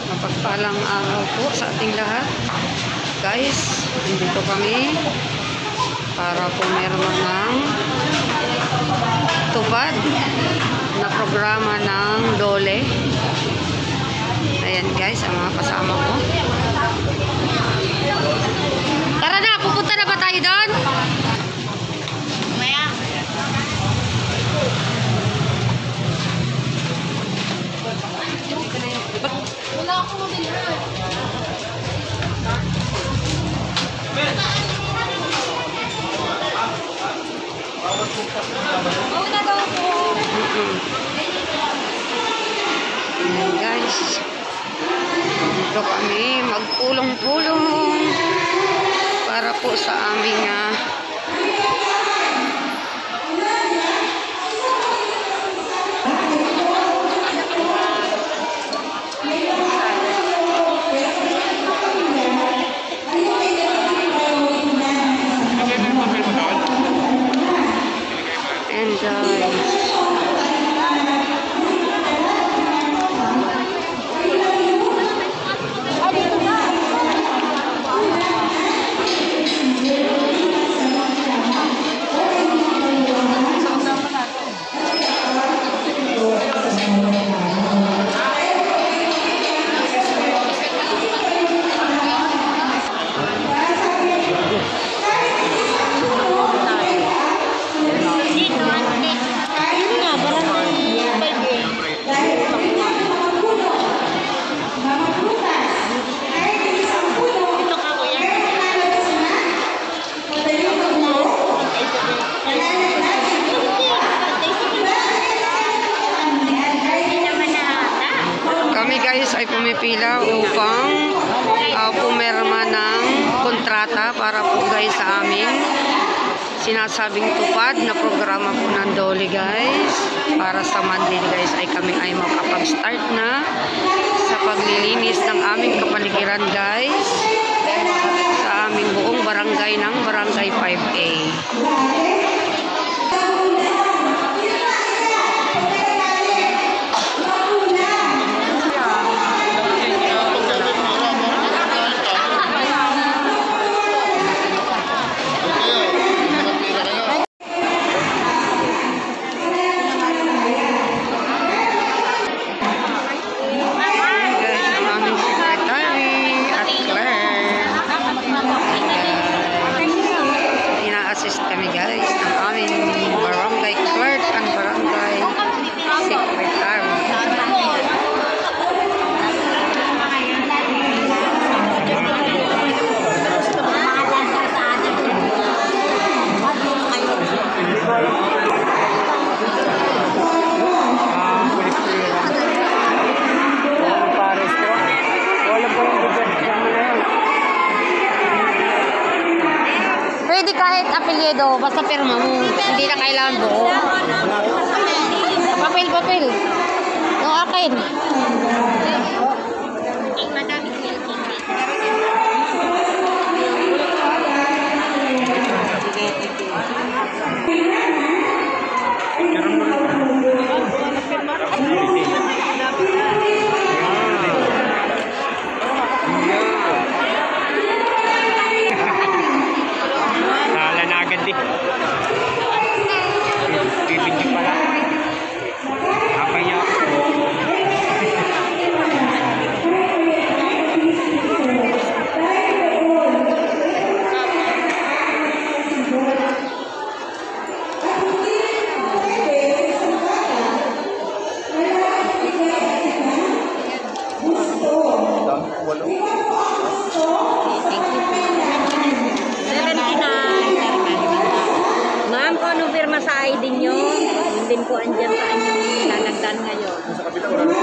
Mapagpalang araw po sa ating lahat. Guys, dito kami para pumirma ng tupad na programa ng DOLE. Ayan guys, ang mga kasama ko. Tara na, pupunta na ba tayo doon? Maya. Wala akong mabilan. Oo na daw po. Ayan guys, dito kami magpulong-pulong para po sa aming guys ay pumipila upang pumirma ng kontrata para po guys sa aming sinasabing tupad na programa po ng DOLE guys. Para sa Monday guys ay kami ay makapag-start na sa paglilinis ng aming kapaligiran guys sa aming buong barangay ng Barangay 5A. Kami guys ng aming barangay clerk and barangay secretary. Pwede kahit apelyido, basta pirma mo. Hindi na kailangan buo. Papel. Yung akin. Ma'am, kung anong firma sa ID nyo, yun din po andyan sa inyong lalagdan ngayon. Sa kapila, wala na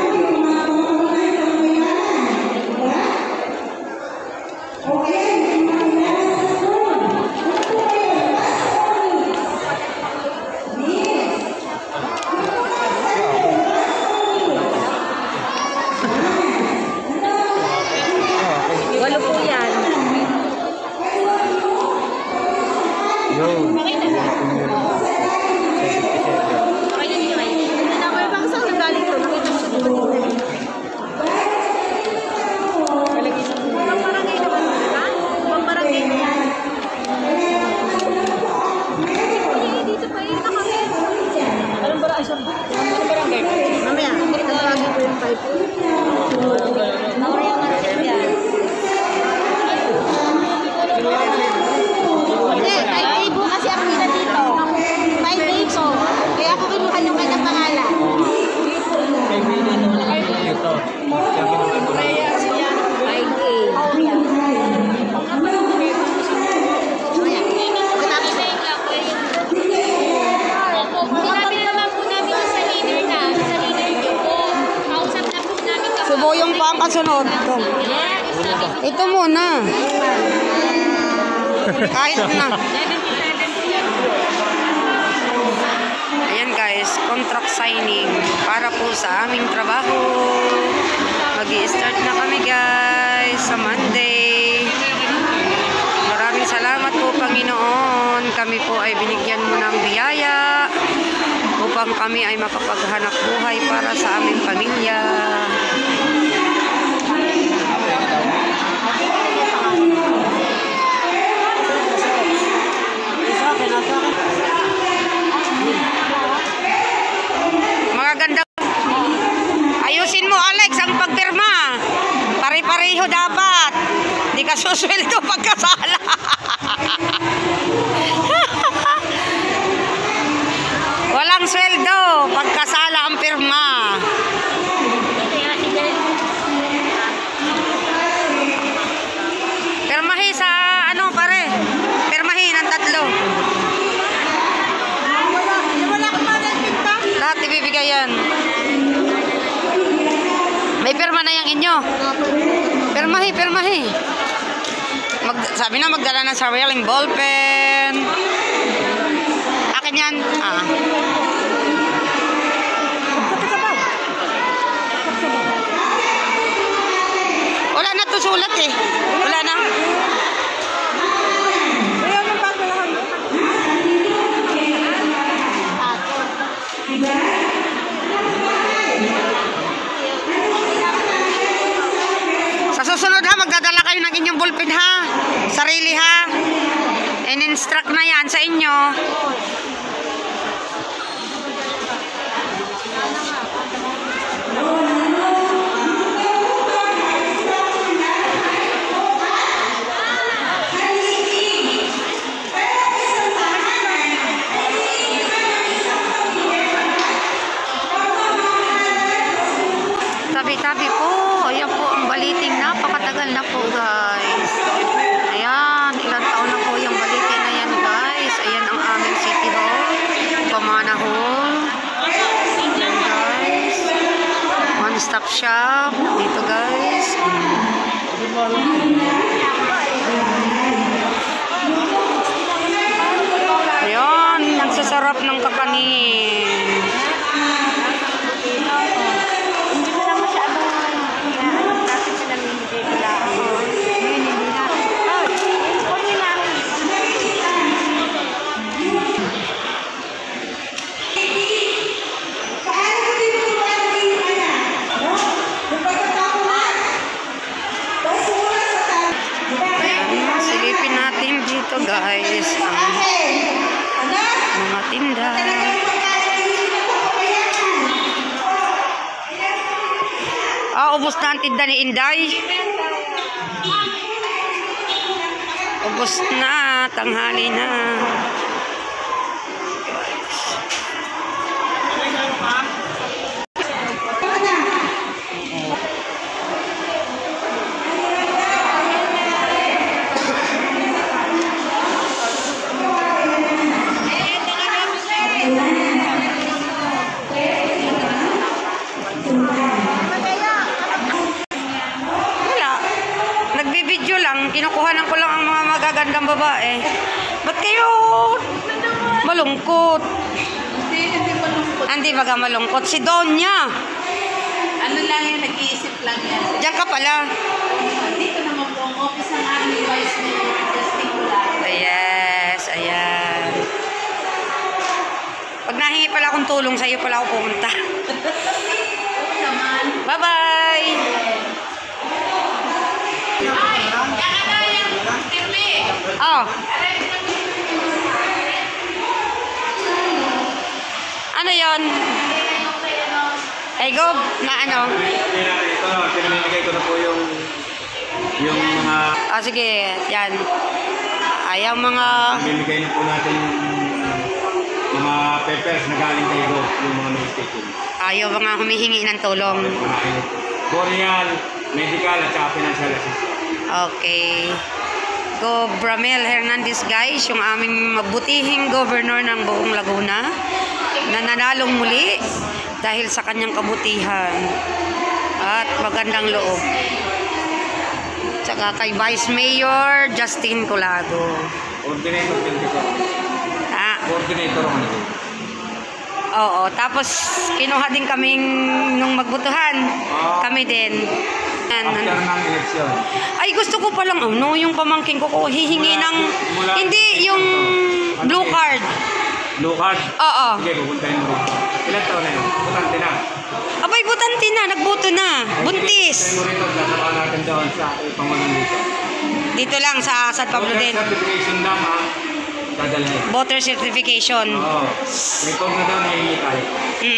Walo po yan. Subuyong pa ang kasunod. Ito muna. Kahit na. Ayan guys, contract signing para po sa aming trabaho. Mag-i-start na kami guys sa Monday. Maraming salamat po Panginoon. Kami po ay binigyan mo ng biyaya upang kami ay makapaghanap buhay para sa aming pamilya. Magaganda. Ayusin mo Alex ang pagpirma. Pare-pareho dapat. Di ka susweldo pagkasala. Walang sweldo pagkasala ang pirma. Pirmahi sa ano pare? Pirmahi ng 3. Lahat ibibigay yan. May pirma na yung inyo. Pirmahi, pirmahi. Sabi na magdala ng sariling ballpen. Akin yan. Wala na to sulat eh. Wala na. Sa susunod ha, magdadala kayo ng inyong ballpen ha. Sarili ha. In-instruct na yan sa inyo. Tabi-tabi po. Ayan po ang baliting. Napakatagal na po guys. Ayan. Ilang taon na po yung baliting na yan guys. Ayan ang aming City Hall. Pamana Hall. Ayan guys. One stop shop. Dito guys. Ayan. Nagsasarap ng kakanin. Silipin natin dito guys ang mga tinda. Ubos na ang tinda ni Inday. Ubos na, tanghali na. Nagbibideo lang, kinukuhanan ko lang ang mga magagandang babae. Ba't kayo malungkot? Hindi malungkot. Hindi baga malungkot. Si Donya. Ano lang yan, nag-iisip lang yan. Diyan ka pala. Dito naman po ang office ng aming vice mayor, Justin Kulay. Yes, ayan. Pag nahingi pala akong tulong, sa iyo pala ako pumunta. Oo naman. Bye-bye! Ay, ano yung pirmi? Oh, ano yon? Ay, go, na ano? Ito, pinamimigay ko na po yung mga Ah, sige, yan. Ayaw mga... pinamimigay na po natin yung mga peppers na galing kay Go, yung mga medication. Ayaw mga humihingi ng tulong. Boreal, medical at saka financial assistance. Okay. Go Bramel Hernandez, guys, yung aming mabutihing governor ng buong Laguna na nanalong muli dahil sa kanyang kabutihan at magandang loob. Tsaka kay Vice Mayor Justin Colago. Coordinator din ko. Coordinator ako nito. Oo, tapos kinuha din kaming nung magbutuhan. Kami din. After ng eleksyon. Ay, gusto ko palang yung pamangkin ko hihingi ng hindi yung blue card. Blue card? Oo. Sige, pupuntahin mo rin. Ilan taon na yun? Butante na. Abay, butante na, nagbuto na. Buntis. Pupuntahin mo rin ito. Sasama natin doon sa pangunan dito. Dito lang sa San Pablo din. Certification lang ha. Dadalhin. Voter certification. Oo. Record na daw, nahingi tayo.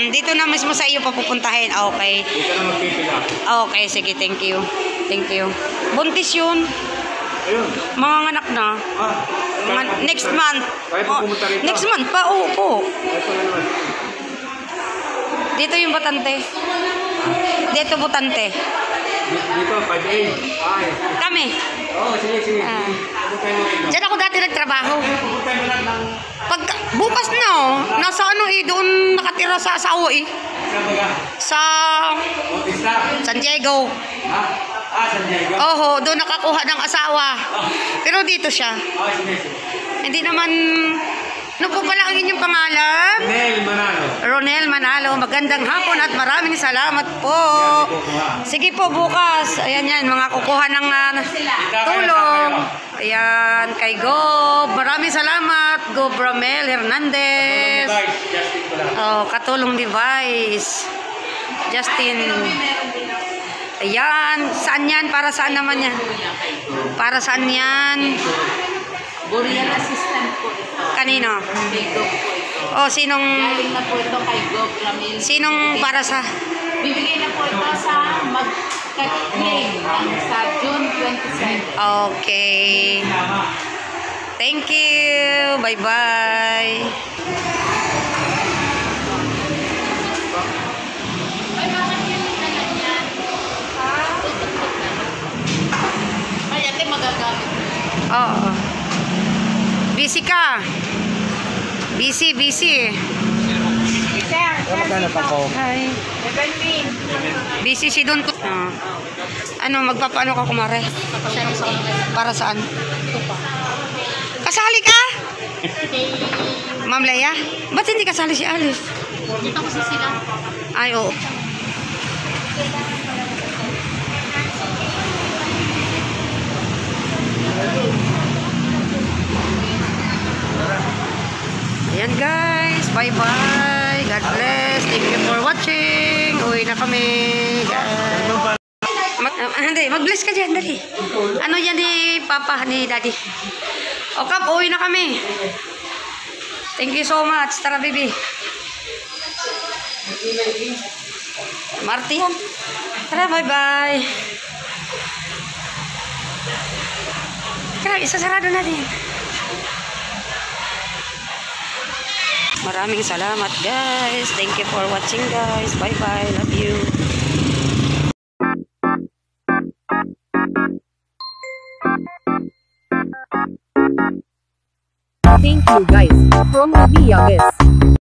Dito na mismo sa iyo papupuntahin. Okay. Dito na magpipila. Okay, sige, thank you. Thank you. Buntis yun. Ayun. Mga anak na. Next month. Kahit Oh, pumunta rito. next month pa, opo. Ito na naman. Dito yung butante. Dito butante. Dito, 5A. Ay. Kami. Oo, sige, sige. Ah. Pupuntahin mo rin. Diyan ako dati nagtrabaho. Pupuntahin mo lang ng... Pag bukas na, nasa doon nakatira sa asawa Saan ba ka? sa Bautista? San Diego. Ha? San Diego? Oho, doon nakakuha ng asawa. Pero dito siya. Sige, sige. Hindi naman, ano po pala ang inyong pangalan? Nel Manalo. Ronel Manalo, magandang hapon at maraming salamat po. Sige po, bukas. Ayan yan, mga kukuha ng tulong. Ayan, kay Go. Maraming salamat, Go Bramel Hernandez. Oh, katulong device. Justin. Ayan, saan yan? Para saan naman yan? Para saan yan? Boreal assistant po ito. Kanino? Kay Gov po ito. Oh, sinong Galing na po ito kay Gov Ramil. sinong para sa Bibigay na po ito sa mag-claim sa June 27. Okay. Thank you. Bye-bye. Ay, ate magagamit. Oo. Busy ka. Busy. Hi. Busy si Don. Ano, magpapaano ka kumare? Para saan? Kasali ka? Ma'am Leia? Ba't hindi kasali si Alice? Dito kasi sila. Ay, oo. Ayan guys, bye-bye. God bless. Thank you for watching. Uwi na kami. Hindi, mag-bless ka dyan, dali. Ano yan ni Papa, ni Daddy? O Kap, uwi na kami. Thank you so much. Tara, baby. Marty yan. Tara, bye-bye. Tara, isasarado natin. Maraming salamat guys. Thank you for watching guys. Bye bye. Love you. Thank you guys. From Abiyagas.